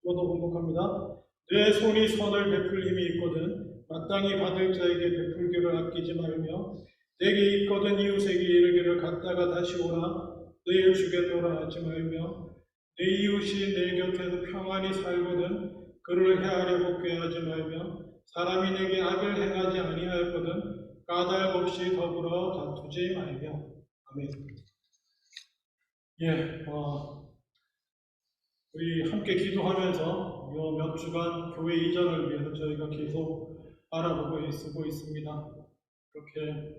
이것도 반복합니다. 내 손이 선을 베풀 힘이 있거든 마땅히 받을 자에게 베풀기를 아끼지 말며 내게 있거든 이웃에게 이르기를 갔다가 다시 오라 내일 주겠노라 하지 말며 내 이웃이 내 곁에서 평안히 살거든 그를 헤아려고 꾀하지 말며 사람이 내게 악을 행하지 아니하였거든 까닭 없이 더불어 다투지 말며. 아멘. 예, 우리 함께 기도하면서 이 몇 주간 교회 이전을 위해서 저희가 계속 알아보고 쓰고 있습니다. 이렇게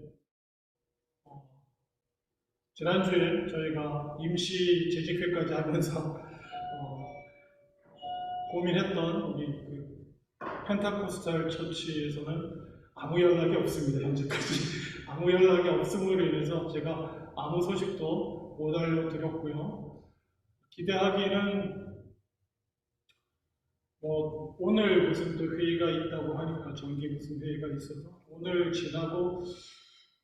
지난주에 저희가 임시 재직회까지 하면서 고민했던 우리 펜타코스탈 처치에서는 아무 연락이 없습니다. 현재까지 아무 연락이 없음으로 인해서 제가 아무 소식도 못 알려드렸고요. 기대하기는 오늘 무슨 또 회의가 있다고 하니까 정기 무슨 회의가 있어서 오늘 지나고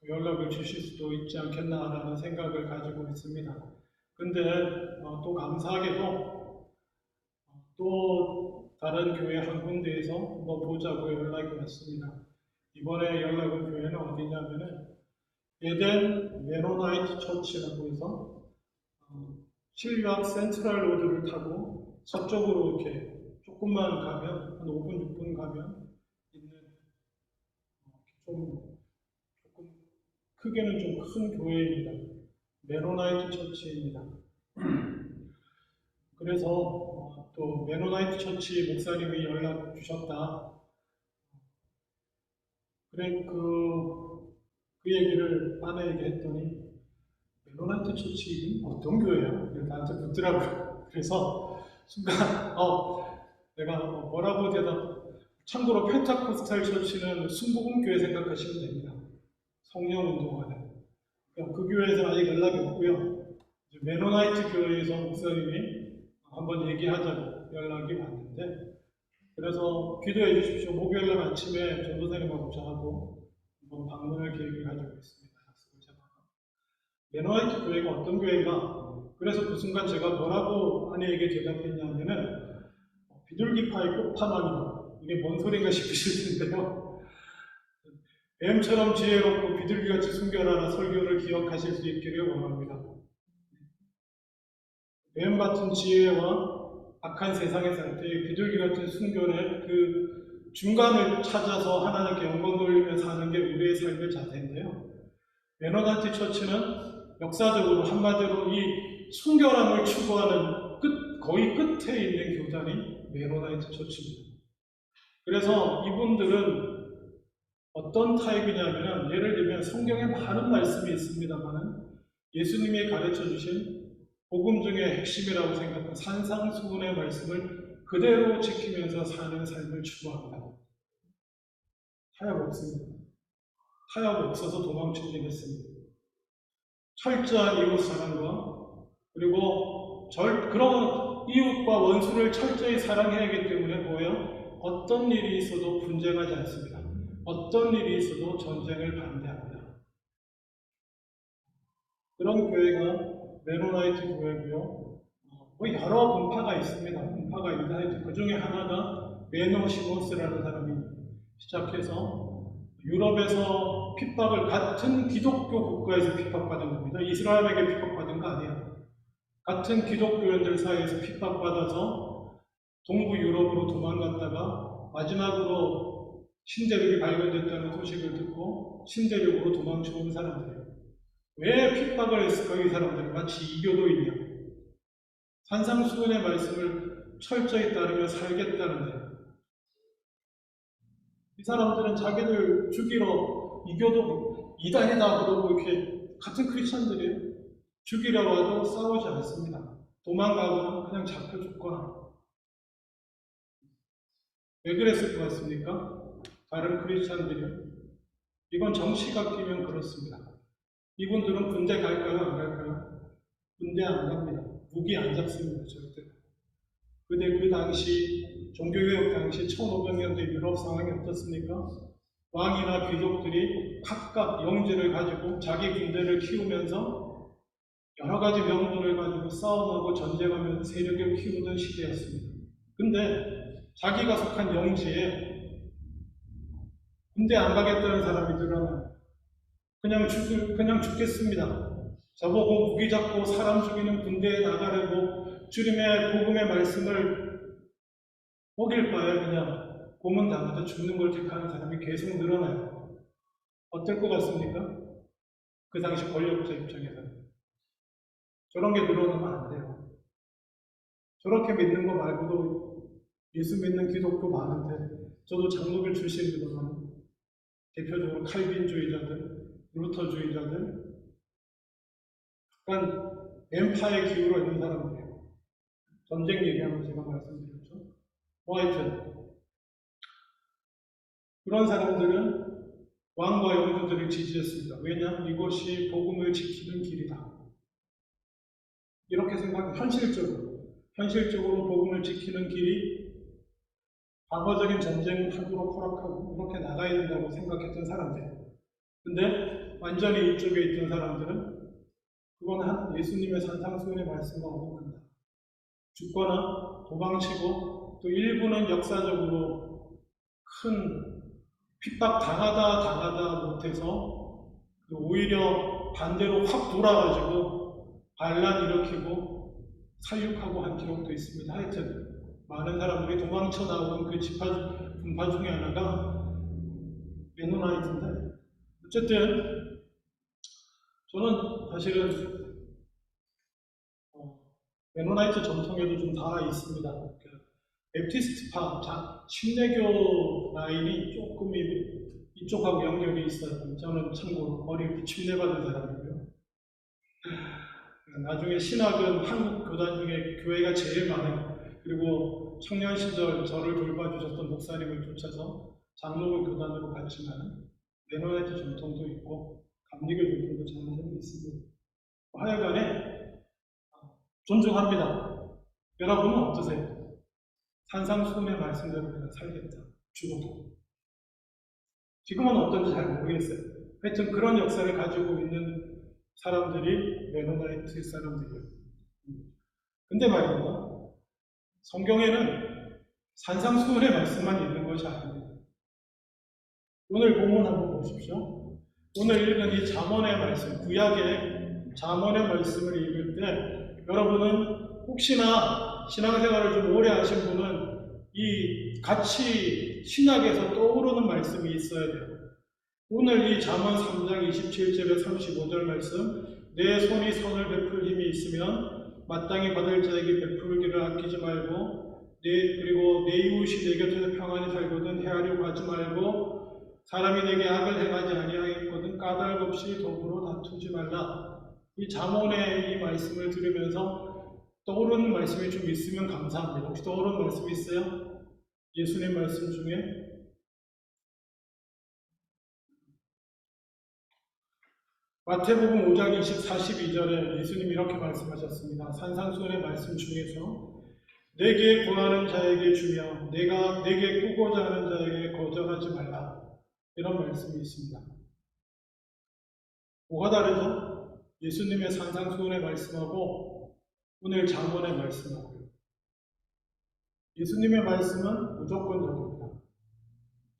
연락을 주실 수도 있지 않겠나라는 생각을 가지고 있습니다. 근데 또 감사하게도 또 다른 교회 한 군데에서 한번 보자고 연락이 왔습니다. 이번에 연락 온 교회는 어디냐면은 에덴 메로나이트 처치라고 해서 실유학 센트럴 로드를 타고 서쪽으로 이렇게 조금만 가면 한 5분, 6분 가면 있는 조금 크게는 좀 큰 교회입니다. 메로나이트 처치입니다. 그래서 또 메로나이트 처치 목사님이 연락 주셨다. 그래 그 얘기를 아내에게 했더니 메로나이트 처치는 어떤 교회야? 나한테 묻더라고요. 그래서 순간 내가 뭐라고 대답. 참고로 펜타코스탈 처치는 순복음교회 생각하시면 됩니다. 성령운동하는. 그 교회에서는 아직 연락이 없고요. 메로나이트 교회에서 목사님이 한번 얘기하자고 연락이 왔는데 그래서 기도해 주십시오. 목요일날 아침에 전도사님하고 저하고 한번 방문할 계획을 가지고 있습니다. 약속을 제가. 메로나이트 교회가 어떤 교회가? 그래서 그 순간 제가 뭐라고 아내에게 대답했냐면은 비둘기파의 끝판왕이다. 이게 뭔 소리인가 싶으실 텐데요. 뱀처럼 지혜롭고 비둘기같이 순결하라 설교를 기억하실 수 있기를 원합니다. 뱀 같은 지혜와 악한 세상의 상태에 비둘기 같은 순결의 그 중간을 찾아서 하나님께 영광 돌리며 사는 게 우리의 삶의 자세인데요. 메로나이트 처치는 역사적으로 한마디로 이 순결함을 추구하는 거의 끝에 있는 교단이 메로나이트 처치입니다. 그래서 이분들은 어떤 타입이냐면 예를 들면 성경에 많은 말씀이 있습니다만 예수님이 가르쳐 주신 복음 중의 핵심이라고 생각한 산상수훈의 말씀을 그대로 지키면서 사는 삶을 추구합니다. 타협 없습니다. 타협 없어서 도망치긴 했습니다. 철저한 이웃 사랑과 그리고 그런 이웃과 원수를 철저히 사랑해야 하기 때문에 뭐예요? 어떤 일이 있어도 분쟁하지 않습니다. 어떤 일이 있어도 전쟁을 반대합니다. 그런 교회가 메로나이트 교회고요. 여러 분파가 있습니다. 분파가 있는데 그 중에 하나가 메노시모스라는 사람이 시작해서 유럽에서 핍박을 같은 기독교 국가에서 핍박받은 겁니다. 이스라엘에게 핍박받은 거 아니에요. 같은 기독교인들 사이에서 핍박받아서 동부 유럽으로 도망갔다가 마지막으로 신대륙이 발견됐다는 소식을 듣고 신대륙으로 도망쳐온 사람들이에요. 왜 핍박을 했을까? 이 사람들은 마치 이교도이냐. 산상수훈의 말씀을 철저히 따르며 살겠다는데 이 사람들은 자기들 죽이러 이교도 이단이다 그러고 이렇게 같은 크리스천들이에요. 죽이려 와도 싸우지 않습니다. 도망가거나 그냥 잡혀 죽거나. 왜 그랬을 것 같습니까? 다른 크리스천들이요. 이건 정치가 끼면 그렇습니다. 이분들은 군대 갈까요? 안 갈까요? 군대 안 갑니다. 무기 안 잡습니다. 절대. 근데 그 당시 종교개혁 당시 1500년대 유럽 상황이 어떻습니까? 왕이나 귀족들이 각각 영지를 가지고 자기 군대를 키우면서 여러 가지 명분을 가지고 싸움하고 전쟁하면서 세력을 키우던 시대였습니다. 근데 자기가 속한 영지에 군대 안 가겠다는 사람이 늘어나요. 그냥 죽겠습니다. 저보고 무기 잡고 사람 죽이는 군대에 나가려고 주님의 복음의 말씀을 먹일 바에 그냥 고문당하다 죽는 걸 택하는 사람이 계속 늘어나요. 어떨 것 같습니까? 그 당시 권력자 입장에서는. 저런 게 늘어나면 안 돼요. 저렇게 믿는 거 말고도 예수 믿는 기독교 많은데, 저도 장로교 출신이거든요. 대표적으로 칼빈주의자들, 루터주의자들, 약간 뱀파에 기울어 있는 사람들이에요. 전쟁 얘기하면 제가 말씀드렸죠. 하여튼 그런 사람들은 왕과 영주들을 지지했습니다. 왜냐? 이것이 복음을 지키는 길이다. 이렇게 생각해요. 현실적으로 복음을 지키는 길이 방어적인 전쟁을 하도록 허락하고 이렇게 나가야 된다고 생각했던 사람들. 근데 완전히 이쪽에 있던 사람들은 그건 예수님의 산상수훈의 말씀과 어긋난다. 죽거나 도망치고 또 일부는 역사적으로 큰 핍박 당하다 못해서 오히려 반대로 확 돌아가지고 반란 일으키고 살육하고 한 기록도 있습니다. 하여튼 많은 사람들이 도망쳐 나온 그 분파 중에 하나가 메노나이트인데, 어쨌든 저는 사실은 메노나이트 전통에도 좀 다 있습니다. 베프티스트파, 침례교 라인이 조금 이쪽하고 연결이 있어요. 저는 참고로 어릴 때 침례받은 사람이고요. 나중에 신학은 한국 교단 중에 교회가 제일 많아요. 그리고 청년 시절 저를 돌봐주셨던 목사님을 쫓아서 장로교 교단으로 갔지만 메노나이트 전통도 있고 감리교 전통도 저는 있습니다. 하여간에 존중합니다. 여러분은 어떠세요? 산상수훈의 말씀대로 그냥 살겠다. 죽어도. 지금은 어떤지 잘 모르겠어요. 하여튼 그런 역사를 가지고 있는 사람들이 메노나이트 사람들이에요. 근데 말입니다. 성경에는 산상수훈의 말씀만 있는 것이 아닙니다. 오늘 본문 한번 보십시오. 오늘 읽은 이 잠언의 말씀, 구약의 잠언의 말씀을 읽을 때 여러분은 혹시나 신앙생활을 좀 오래 하신 분은 이 같이 신약에서 떠오르는 말씀이 있어야 돼요. 오늘 이 잠언 3장 27절에 35절 말씀, 내 손이 선을 베풀 힘이 있으면 마땅히 받을 자에게 베풀기를 아끼지 말고 그리고 내 이웃이 내 곁에서 평안히 살거든 헤아려고 하지 말고 사람이 내게 악을 행하지 아니하였거든 까닭 없이 더불어 다투지 말라. 이 잠언의 이 말씀을 들으면서 떠오르는 말씀이 좀 있으면 감사합니다. 혹시 떠오르는 말씀이 있어요? 예수님 말씀 중에? 마태복음 5장 42절에 예수님이 이렇게 말씀하셨습니다. 산상수훈의 말씀 중에서 내게 구하는 자에게 주며 내가 내게 꾸고자 하는 자에게 거절하지 말라. 이런 말씀이 있습니다. 뭐가 다르죠? 예수님의 산상수훈의 말씀하고 오늘 잠언의 말씀하고요. 예수님의 말씀은 무조건적입니다.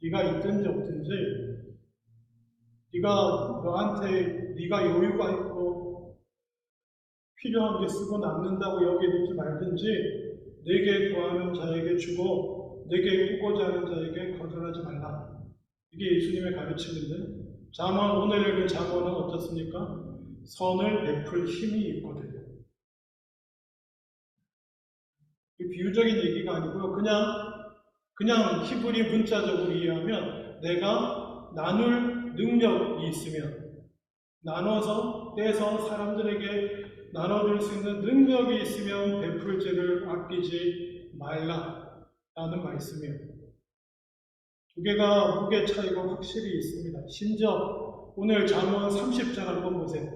네가 있든지 없든지 네가 너한테 네가 여유가 있고 필요한 게 쓰고 남는다고 여기든지 말든지 내게 구하는 자에게 주고 내게 꾸고자 하는 자에게 거절하지 말라. 이게 예수님의 가르침인데 오늘 읽은 잠언은 어떻습니까? 선을 베풀 힘이 있거든요. 비유적인 얘기가 아니고요. 그냥 히브리 문자적으로 이해하면 내가 나눌 능력이 있으면 나눠서 떼서 사람들에게 나눠줄 수 있는 능력이 있으면 베풀지를 아끼지 말라라는 말씀이에요. 두 개가 무게 차이가 확실히 있습니다. 심지어 오늘 잠언 30장 한번 보세요.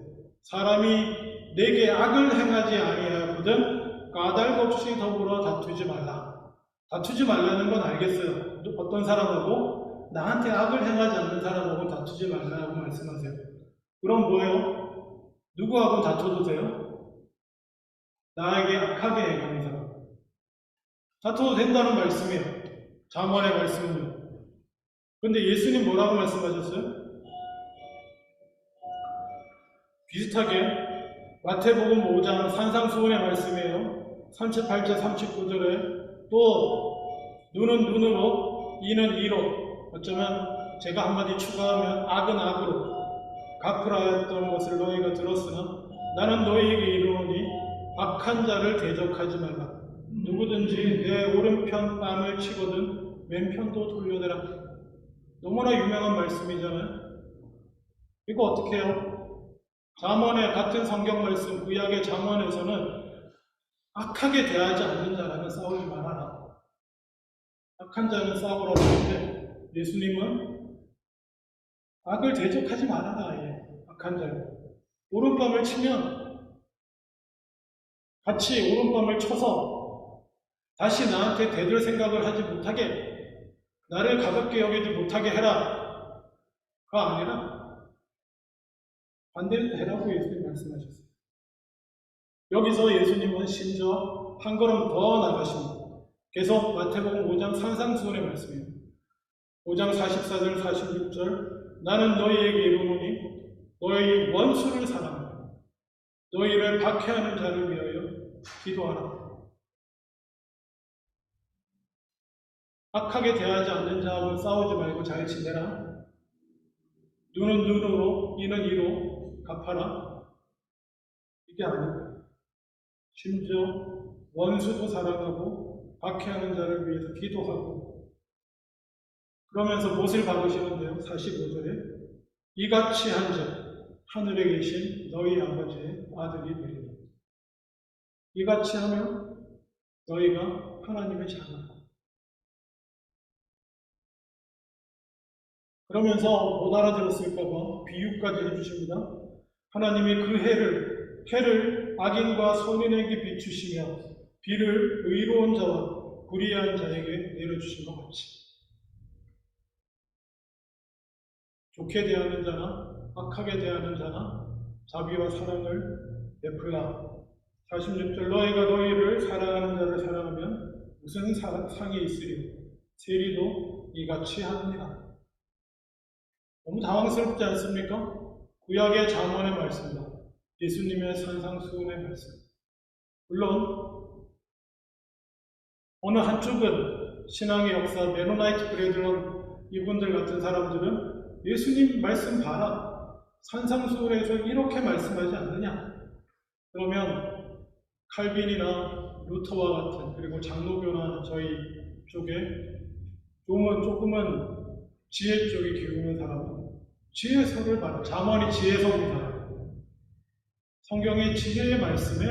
사람이 내게 악을 행하지 아니하거든 까닭 없이 더불어 다투지 말라. 다투지 말라는 건 알겠어요. 어떤 사람하고 나한테 악을 행하지 않는 사람하고 다투지 말라고 말씀하세요. 그럼 뭐예요? 누구하고 다투도 돼요? 나에게 악하게 행하는 사람. 다퉈도 된다는 말씀이에요. 잠언의 말씀은요. 그런데 예수님 뭐라고 말씀하셨어요? 비슷하게 마태복음 5장 산상수훈의 말씀이에요. 38절 39절에 또 눈은 눈으로 이는 이로, 어쩌면 제가 한마디 추가하면 악은 악으로 갚으라 했던 것을 너희가 들었으나 나는 너희에게 이르노니 악한 자를 대적하지 말라. 누구든지 내 오른편 뺨을 치거든 왼편도 돌려대라. 너무나 유명한 말씀이잖아요. 이거 어떻게 해요? 잠언의 같은 성경 말씀, 구약의 잠언에서는 악하게 대하지 않는 자라면 싸우지 말아라. 악한 자는 싸우라고 하는데 예수님은 악을 대적하지 말아라. 악한 자요. 오른밤을 치면 같이 오른밤을 쳐서 다시 나한테 대들 생각을 하지 못하게, 나를 가볍게 여기지 못하게 해라. 가 아니라 반대로 해라고 예수님 말씀하셨어요. 여기서 예수님은 심지어 한 걸음 더 나가십니다. 계속 마태복음 5장 산상수훈의 말씀이에요. 5장 44절 46절 나는 너희에게 이르노니 너희 원수를 사랑하라. 너희를 박해하는 자를 위하여 기도하라. 악하게 대하지 않는 자하고 싸우지 말고 잘 지내라. 눈은 눈으로 이는 이로 갚아라. 이게 아니고 심지어 원수도 사랑하고 박해하는 자를 위해서 기도하고, 그러면서 못을 박으시는데요. 45절에 이같이 한 자 하늘에 계신 너희 아버지의 아들이 되리라. 이같이 하면 너희가 하나님의 자녀다. 그러면서 못 알아들었을까봐 비유까지 해주십니다. 하나님이 그 해를 악인과 선인에게 비추시며 비를 의로운 자와 불의한 자에게 내려주신 것 같이, 좋게 대하는 자나 악하게 대하는 자나 자비와 사랑을 베풀라. 46절 너희가 너희를 사랑하는 자를 사랑하면 무슨 상이 있으리요? 세리도 이같이 합니다. 너무 당황스럽지 않습니까? 구약의 잠언의 말씀과 예수님의 산상수훈의 말씀. 물론 어느 한쪽은 신앙의 역사, 메노나이트 브레드런 이분들 같은 사람들은 예수님 말씀 봐라. 산상수훈에서 이렇게 말씀하지 않느냐? 그러면 칼빈이나 루터와 같은, 그리고 장로교나 저희 쪽에 조금은 지혜 쪽에 기우는 사람은 지혜서를 봐라. 잠언이 지혜서입니다. 성경의 지혜의 말씀에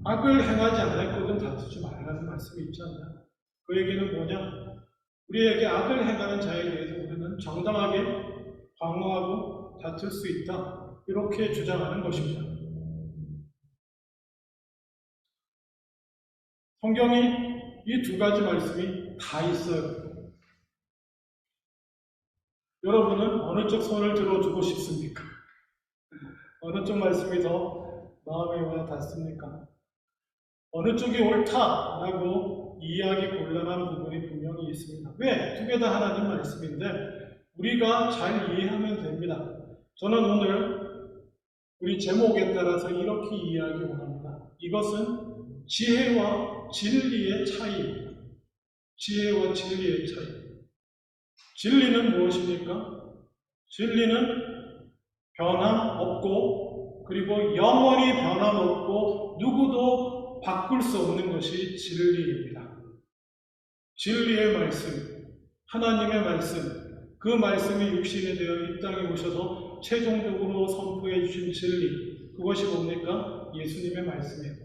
악을 행하지 않았거든 다투지 말라는 말씀이 있지 않나? 그 얘기는 뭐냐? 우리에게 악을 행하는 자에 대해서 우리는 정당하게 방어하고 다툴 수 있다. 이렇게 주장하는 것입니다. 성경이 이 두 가지 말씀이 다 있어요. 여러분은 어느 쪽 손을 들어주고 싶습니까? 어느 쪽 말씀이 더 마음에 와 닿습니까? 어느 쪽이 옳다라고 이해하기 곤란한 부분이 분명히 있습니다. 왜? 두 개 다 하나님 말씀인데 우리가 잘 이해하면 됩니다. 저는 오늘 우리 제목에 따라서 이렇게 이해하기 원합니다. 이것은 지혜와 진리의 차이입니다. 지혜와 진리의 차이. 진리는 무엇입니까? 진리는 변함없고 그리고 영원히 변함없고 누구도 바꿀 수 없는 것이 진리입니다. 진리의 말씀, 하나님의 말씀, 그 말씀이 육신이 되어 이 땅에 오셔서 최종적으로 선포해 주신 진리, 그것이 뭡니까? 예수님의 말씀이에요.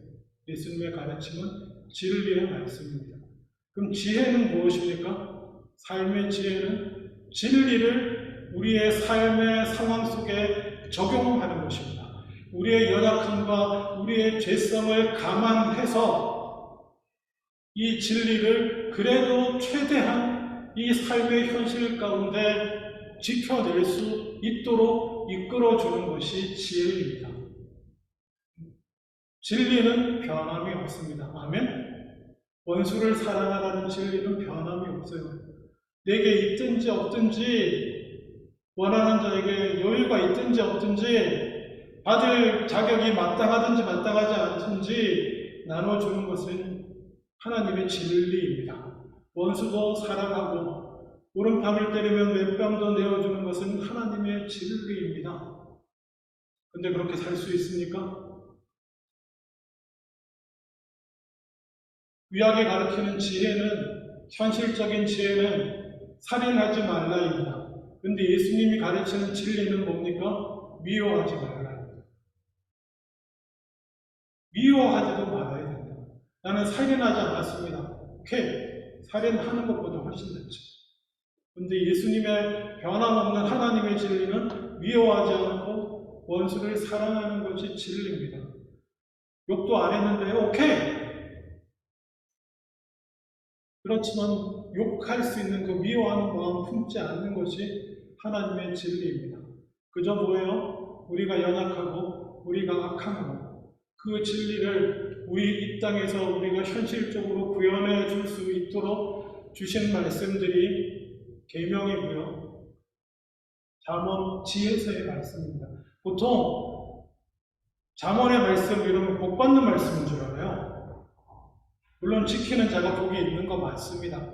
예수님의 가르침은 진리의 말씀입니다. 그럼 지혜는 무엇입니까? 삶의 지혜는 진리를 우리의 삶의 상황 속에 적용하는 것입니다. 우리의 연약함과 우리의 죄성을 감안해서 이 진리를 그래도 최대한 이 삶의 현실 가운데 지켜낼 수 있도록 이끌어주는 것이 지혜입니다. 진리는 변함이 없습니다. 아멘? 원수를 사랑하라는 진리는 변함이 없어요. 내게 있든지 없든지, 원하는 자에게 여유가 있든지 없든지, 받을 자격이 마땅하든지 마땅하지 않든지 나눠주는 것은 하나님의 진리입니다. 원수도 사랑하고 오른밤을 때리면 왼밤도 내어주는 것은 하나님의 진리입니다. 근데 그렇게 살 수 있습니까? 구약이 가르치는 지혜는, 현실적인 지혜는 살인하지 말라입니다. 근데 예수님이 가르치는 진리는 뭡니까? 미워하지 말라입니다. 미워하지도 말아야 된다. 나는 살인하지 않았습니다. 오케이. 살인하는 것보다 훨씬 낫죠. 근데 예수님의 변함없는 하나님의 진리는 미워하지 않고 원수를 사랑하는 것이 진리입니다. 욕도 안 했는데요. 오케이. 그렇지만 욕할 수 있는 그 미워하는 마음 품지 않는 것이 하나님의 진리입니다. 그저 뭐예요? 우리가 연약하고 우리가 악한 것, 그 진리를 우리 이 땅에서 우리가 현실적으로 구현해 줄 수 있도록 주신 말씀들이 계명이고요. 잠언 지혜서의 말씀입니다. 보통 잠언의 말씀 이러면 복 받는 말씀인 줄 알아요. 물론 지키는 자가 복이 있는 거 맞습니다.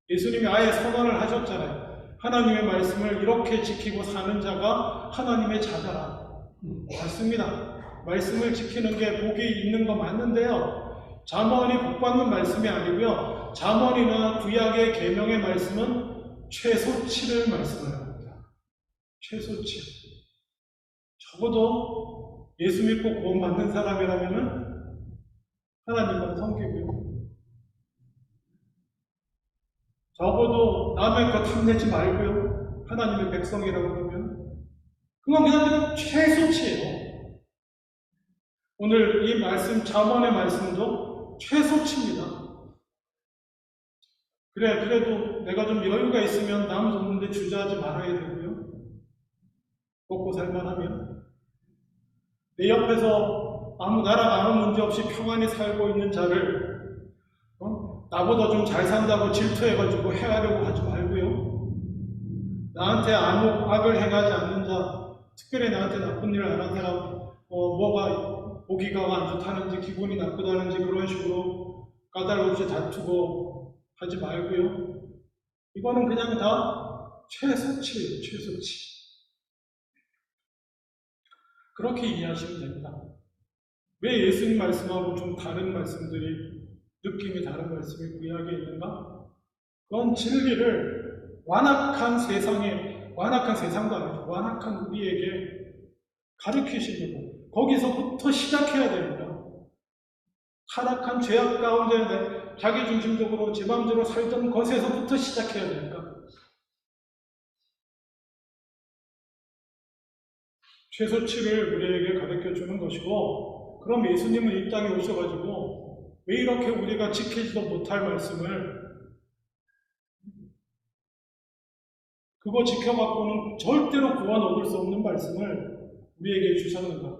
예수님이 아예 선언을 하셨잖아요. 하나님의 말씀을 이렇게 지키고 사는 자가 하나님의 자다라. 맞습니다. 말씀을 지키는 게 복이 있는 거 맞는데요. 잠언이 복 받는 말씀이 아니고요. 잠언이나 구약의 계명의 말씀은 최소치를 말씀합니다. 최소치. 적어도 예수 믿고 구원받는 사람이라면은 하나님만 섬기고요. 적어도 남의 것 탐내지 말고요. 하나님의 백성이라고 그러면 그건 그냥 최소치예요. 오늘 이 말씀, 잠언의 말씀도 최소치입니다. 그래도 내가 좀 여유가 있으면 남 돕는데 주저하지 말아야 되고요. 먹고 살만하면. 내 옆에서 나랑 아무 문제 없이 평안히 살고 있는 자를 나보다 좀 잘 산다고 질투해가지고 해하려고 하지 말고요. 나한테 아무 악을 행하지 않는 자, 특별히 나한테 나쁜 일을 안 한 사람, 뭐가 보기가 안 좋다는지 기분이 나쁘다는지 그런 식으로 까닭없이 다투고 하지 말고요. 이거는 그냥 다 최소치예요. 최소치. 그렇게 이해하시면 됩니다. 왜 예수님 말씀하고 좀 다른 말씀들이, 느낌이 다른 말씀이 구약에 있는가? 그건 진리를 완악한 세상도 아니죠. 완악한 우리에게 가르치시려고 거기서부터 시작해야 됩니다. 타락한 죄악 가운데 자기 중심적으로 제 마음대로 살던 것에서부터 시작해야 됩니다. 최소치를 우리에게 가르쳐 주는 것이고, 그럼 예수님은 이 땅에 오셔가지고 왜 이렇게 우리가 지키지도 못할 말씀을, 그거 지켜갖고는 절대로 구원 얻을 수 없는 말씀을 우리에게 주셨는가.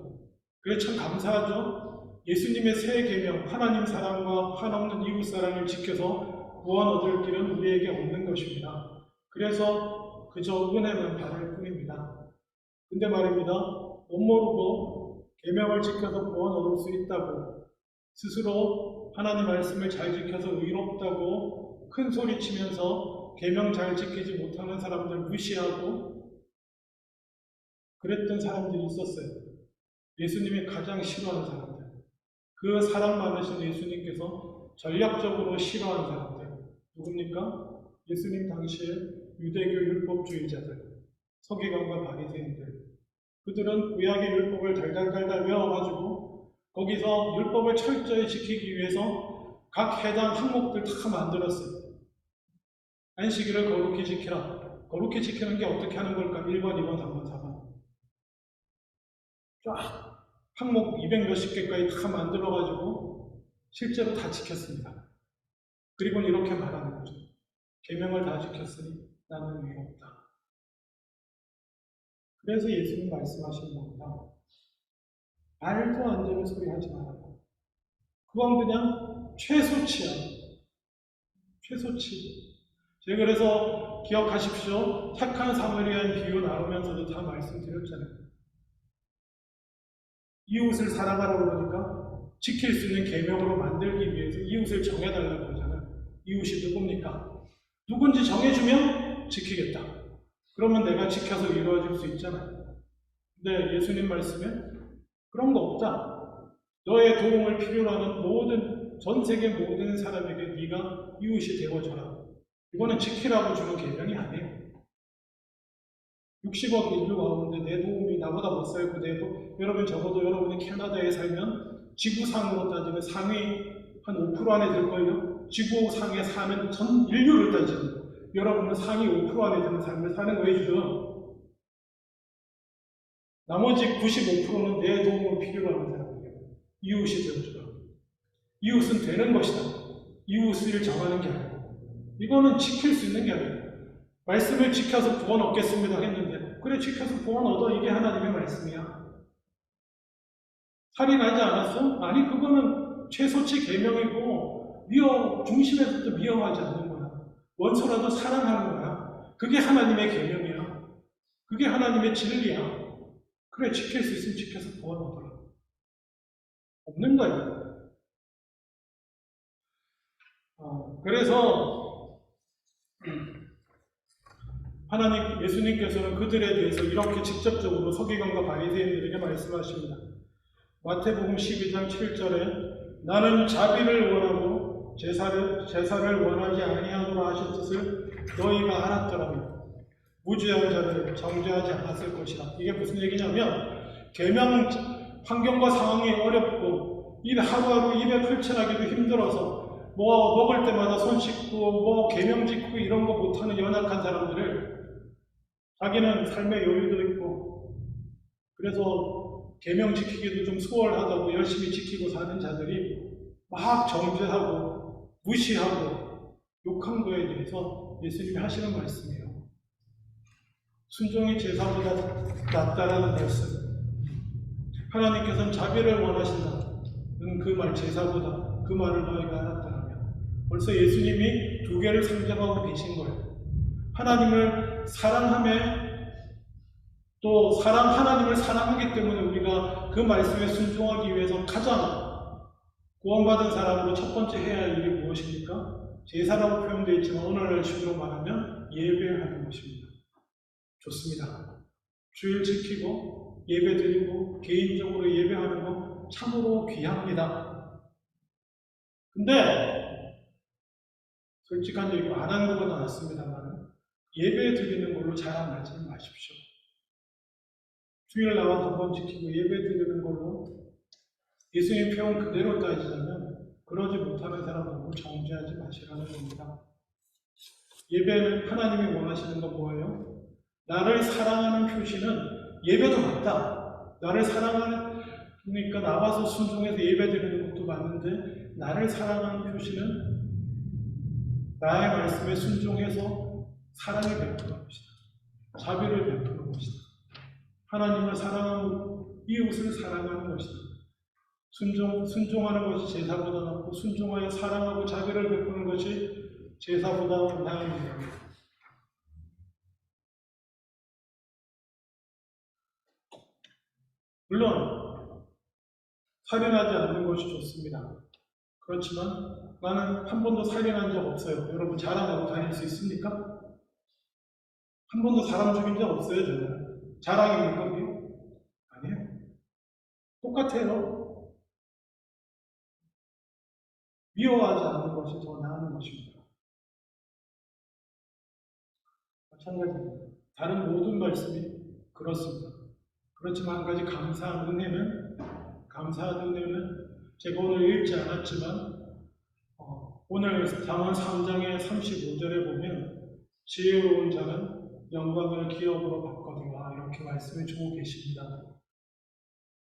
그게 참 감사하죠. 예수님의 새 계명, 하나님 사랑과 한없는 이웃 사랑을 지켜서 구원 얻을 길은 우리에게 없는 것입니다. 그래서 그저 은혜만 바랄 뿐입니다. 근데 말입니다. 못 모르고 계명을 지켜서 구원 얻을 수 있다고, 스스로 하나님 말씀을 잘 지켜서 의롭다고 큰 소리 치면서 계명 잘 지키지 못하는 사람들 무시하고 그랬던 사람들이 있었어요. 예수님이 가장 싫어하는 사람들. 그 사랑 많으신 예수님께서 전략적으로 싫어하는 사람들. 누굽니까? 예수님 당시에 유대교 율법주의자들, 서기관과 바리새인들. 그들은 구약의 율법을 달달달달 외워가지고 거기서 율법을 철저히 지키기 위해서 각 해당 항목들 다 만들었어요. 안식일을 거룩히 지키라. 거룩히 지키는 게 어떻게 하는 걸까? 1번, 2번, 3번, 4번. 쫙 항목 200몇십 개까지 다 만들어가지고 실제로 다 지켰습니다. 그리고 이렇게 말하는 거죠. 계명을 다 지켰으니 나는 의롭다. 그래서 예수님 말씀하시는 겁니다. 말도 안 되는 소리 하지 말아라. 그건 그냥 최소치야. 최소치. 제가 그래서 기억하십시오. 착한 사마리아인 비유 나오면서도 다 말씀드렸잖아요. 이웃을 사랑하라고 그러니까 지킬 수 있는 계명으로 만들기 위해서 이웃을 정해달라고 그러잖아요. 이웃이 누굽니까? 누군지 정해주면 지키겠다. 그러면 내가 지켜서 이루어질 수 있잖아요. 근데 예수님 말씀에 그런 거 없다. 너의 도움을 필요로 하는 전 세계 모든 사람에게 네가 이웃이 되어줘라. 이거는 지키라고 주는 계명이 아니에요. 60억 인류 가운데 내 도움이 나보다 못 살고 여러분 적어도 여러분이 캐나다에 살면 지구상으로 따지면 상위 한 5% 안에 들걸요. 지구상에 사는 전 인류를 따지면 여러분은 상위 5% 안에 드는 삶을 사는 거예요 지금. 나머지 95%는 내 도움을 필요로 하는 사람이에요. 이웃이 되어주라. 이웃은 되는 것이다. 이웃을 정하는 게 아니고 이거는 지킬 수 있는 게 아니에요. 말씀을 지켜서 구원 얻겠습니다 했는데 그래 지켜서 구원 얻어 이게 하나님의 말씀이야. 살인하지 않았어? 아니 그거는 최소치 계명이고 중심에서도 미워하지 않는 거야. 원수라도 사랑하는 거야. 그게 하나님의 계명이야. 그게 하나님의 진리야. 그래 지킬 수 있으면 지켜서 구원 얻어라. 없는 거야. 그래서 예수님께서는 그들에 대해서 이렇게 직접적으로 서기관과 바리새인들에게 말씀하십니다. 마태복음 12장 7절에 나는 자비를 원하고 제사를 원하지 아니하노라 하신 뜻을 너희가 알았더라면 무죄한 자를 정죄하지 않았을 것이다. 이게 무슨 얘기냐면 계명 환경과 상황이 어렵고 일 하루하루 입에 풀칠하기도 힘들어서 먹을 때마다 손 씻고 계명 지키고 이런 거 못하는 연약한 사람들을 자기는 삶의 여유도 있고 그래서 계명 지키기도 좀 수월하다고 열심히 지키고 사는 자들이 막 정죄하고 무시하고 욕한 거에 대해서 예수님이 하시는 말씀이에요. 순종이 제사보다 낫다라는 말씀. 하나님께서는 자비를 원하신다는 그 말 제사보다 그 말을 너희가 알았다면 벌써 예수님이 두 개를 상정하고 계신 거예요. 하나님을 사랑함에 또 하나님을 사랑하기 때문에 우리가 그 말씀에 순종하기 위해서 가장 구원받은 사람으로 첫 번째 해야 할 일이 무엇입니까? 제사라고 표현되어 있지만 오늘날 식으로 말하면 예배하는 것입니다. 좋습니다. 주일 지키고 예배 드리고 개인적으로 예배하는 거 참으로 귀합니다. 근데 솔직한 얘기 안 하는 것보다 낫습니다만 예배 드리는 걸로 자랑하지 마십시오. 주일 나와서 한번 지키고 예배 드리는 걸로 예수님 표현 그대로 따지자면 그러지 못하는 사람은 정죄하지 마시라는 겁니다. 예배는 하나님이 원하시는 건 뭐예요? 나를 사랑하는 표시는 예배도 맞다. 나를 사랑하는 그러니까 나와서 순종해서 예배 드리는 것도 맞는데 나를 사랑하는 표시는 나의 말씀에 순종해서 사랑을 베푸는 것이다. 자비를 베푸는 것이다. 하나님을 사랑하고 이웃을 사랑하는 것이다. 순종하는 것이 제사보다 낫고 순종하여 사랑하고 자비를 베푸는 것이 제사보다 나은 일입니다. 물론 살인하지 않는 것이 좋습니다. 그렇지만 나는 한 번도 살인한 적 없어요. 여러분 자랑하고 다닐 수 있습니까? 한 번도 사람 죽인 적 없어요. 저는. 자랑입니까 그게? 아니에요. 똑같아요. 미워하지 않는 것이 더 나은 것입니다. 마찬가지입니다. 다른 모든 말씀이 그렇습니다. 그렇지만 한 가지 감사한 은혜는 제가 오늘 읽지 않았지만 오늘 잠언 3장의 35절에 보면 지혜로운 자는 영광을 기업으로 바꿔두라 이렇게 말씀을 주고 계십니다.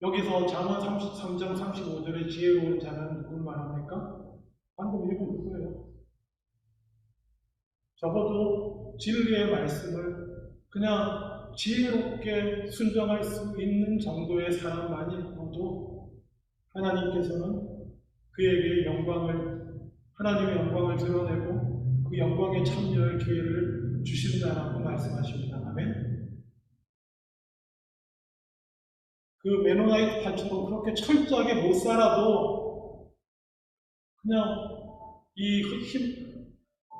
여기서 잠언 33장 35절에 지혜로운 자는 누굴 말합니까? 방금 읽은 누구예요? 적어도 진리의 말씀을 그냥 지혜롭게 순종할 수 있는 정도의 사람만이어도 하나님께서는 그에게 하나님의 영광을 드러내고 그 영광에 참여할 기회를 주신다라고 말씀하십니다. 아멘. 그 메노나이트 파처럼 그렇게 철저하게 못 살아도 그냥 이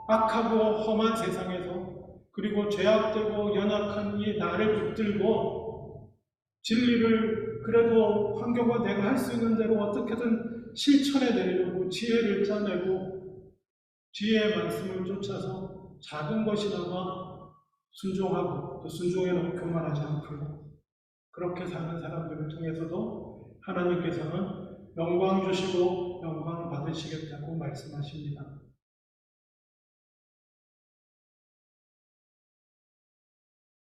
악하고 험한 세상에서, 그리고 죄악되고 연약한 이 나를 붙들고 진리를 그래도 환경과 내가 할 수 있는 대로 어떻게든 실천해 내려고 지혜를 짜내고 지혜의 말씀을 쫓아서 작은 것이나마 순종하고, 또 순종에 너무 교만하지 않고 그렇게 사는 사람들을 통해서도 하나님께서는 영광 주시고 영광 받으시겠다고 말씀하십니다.